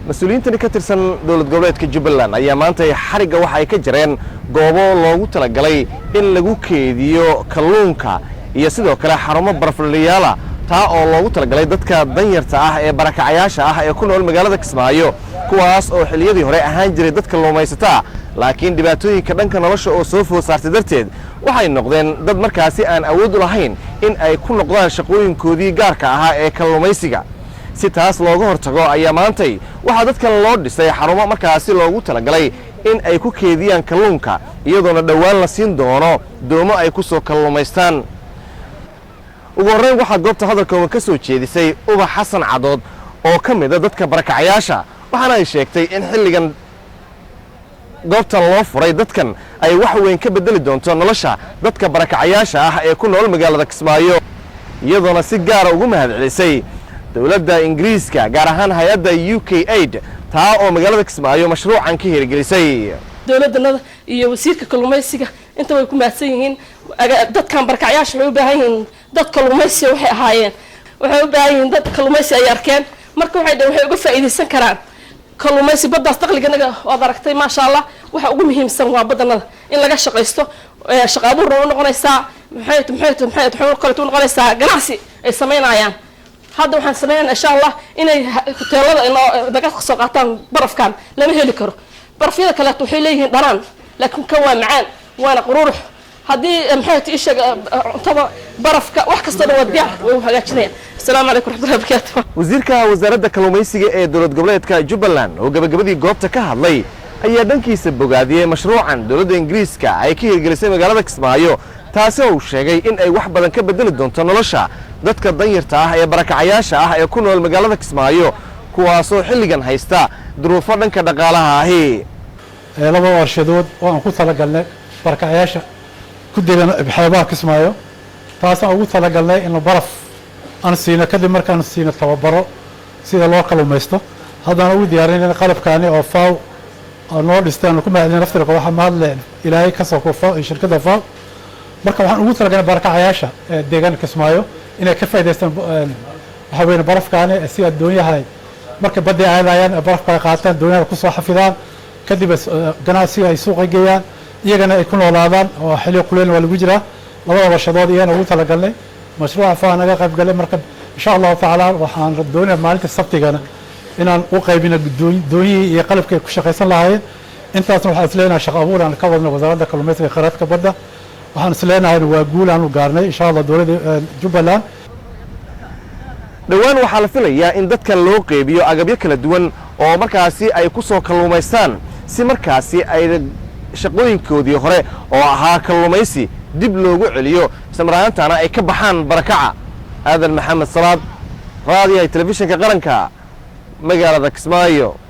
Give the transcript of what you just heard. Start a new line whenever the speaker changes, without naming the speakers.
mas-uuliyiintani ka tirsan dowlad goboleedka Jubbaland ayaa maanta xariga waxa ay ka jireen goobo loogu talagalay in lagu keediyo kalluunka iyo sidoo kale xarumo baraflayaal taa oo loogu talagalay dadka danyarta ah ee barakacayaasha ah ee ku nool magaalada Kismaayo kuwaas oo xilliyadii hore ahaan jiray dadka loomaysata laakiin dhibaatooyinka dhanka nolosha oo soo food saartay darteed waxay noqdeen dad markaasi aan awood u lahayn in ay ku noqdaan shaqooyinkoodii gaarka ahaa ee kalluumaysiga si taas looga hortago ayaa maantay waxa dadkan loo dhisay xarumo markaasi loogu talagalay in ay ku keediyaan kalluunka iyadoona dhawaan la siin doono doomo ay ku soo kalluumaystaan ugu horreyn waxaa goobta hadalkooda ka soo jeedisay Ubax Xasan Cadood oo ka mid ah dadka barakacayaasha waxaana ay sheegtay in xilligan goobtan loo furay dadkan ay wax weyn ka bedeli doonto nolosha dadka barakacayaasha ah ee ku nool magaalada Kismaayo iyadoona si gaar ah ugu mahadcelisay dawladda Ingiriiska gaar ahaan hay'adda UKAID taa oo magaalada Kismaayo mashruucan ka hirgelisay
dawladda iyo wasiirka kalluumaysiga inta way ku mahadsan yihiin dadkan barakacayaasha waxay u baahan yihiin dad kalluumaysi waxay ahaayeen waxay u baahan yihiin dad kalluumaysi ay arkeen marka waxay uga faa'iideysan karaan kalluumaysi baddaas dakhliganaga waad aragtay maasha Allah waxa ugu muhiimsan waa badanada in laga shaqaysto shaqo abuur u noqonaysaa maxay noqonaysaa ganacsi ay sameynayaan hadda waxaan sameeyay insha Allah inay hoteelada naga soo qaataan barafkan lama heli karo barafyada kale waxay leeyihiin dhanaan laakiin kan waa macaan waana qurux haddii maxay ishaga cuntada barafka wax kasta oo diyaar way hagaajinayaan السلام عليكم ورحمة الله وبركاته
wasiirka wasaaradda kalluumaysiga ee dowlad goboleedka Jubbaland oo gabagabadii goobta ka hadlay ayaa dhankiisa bogaadiyay mashruucan dowladda Ingiriiska ay ka hirgelisay magaalada Kismaayo taasi oo sheegay in ay wax badan ka bedeli doonto nolosha dadka danyarta ah ee barakacayaasha ah ee ku nool magaalada Kismaayo kuwaas oo xilligan haysta duruufo dhanka dhaqaalaha ahi
laba warshadood oo aan ku talagalnay barakacayaasha ku degan xeebaha Kismaayo taas oo ugu talagalnay in baraf aan siina kadib markaan siina tababaro sida loo kalluumaysto haddana ugu diyaarinayna qalabkaani oo faaw noo dhistaan ku mahadin naftirka waxa mahadleen ilaahay ka soo koofo shirkadda faaw marka waxaan ugu talagalnay barakacayaasha deegaanka Kismaayo inay ka faa'iideystaan waxa weyn barafkaani si adduunyaha marka badda aadayaan barafka qaataan doonada ku soo xafidaan kadib ganacsiga ay suuqa geeyaan iyagana ay ku noolaadaan oo xilli kuleel waa lagu jiraa labada warshadood iyana ugu talagalnay mashruuca faa naga qayb galay marka insha Allah taala waxaan doonayaa maalinta sabtigana inaan u qaybino dooniyii iyo qalabkay ku shaqeysan lahaayeen intaasna waxaan isleenahay shaqo abuur aan ka wadno wasaaradda kalluumaysiga kheyraadka badda waxaan isleenahay waa guul aan u gaarnay insha Allah dowladda Jubbaland
dhawaan waxaa la filayaa in dadkan loo qeybiyo agabyo kala duwan oo markaasi ay ku soo kalluumaystaan si markaasi ay shaqooyinkoodii hore oo ahaa kalluumaysi dib loogu celiyo ismaraantana ay ka baxaan barakaca aadan maxamed salaad raadiyaha telefishinka qaranka magaalada Kismaayo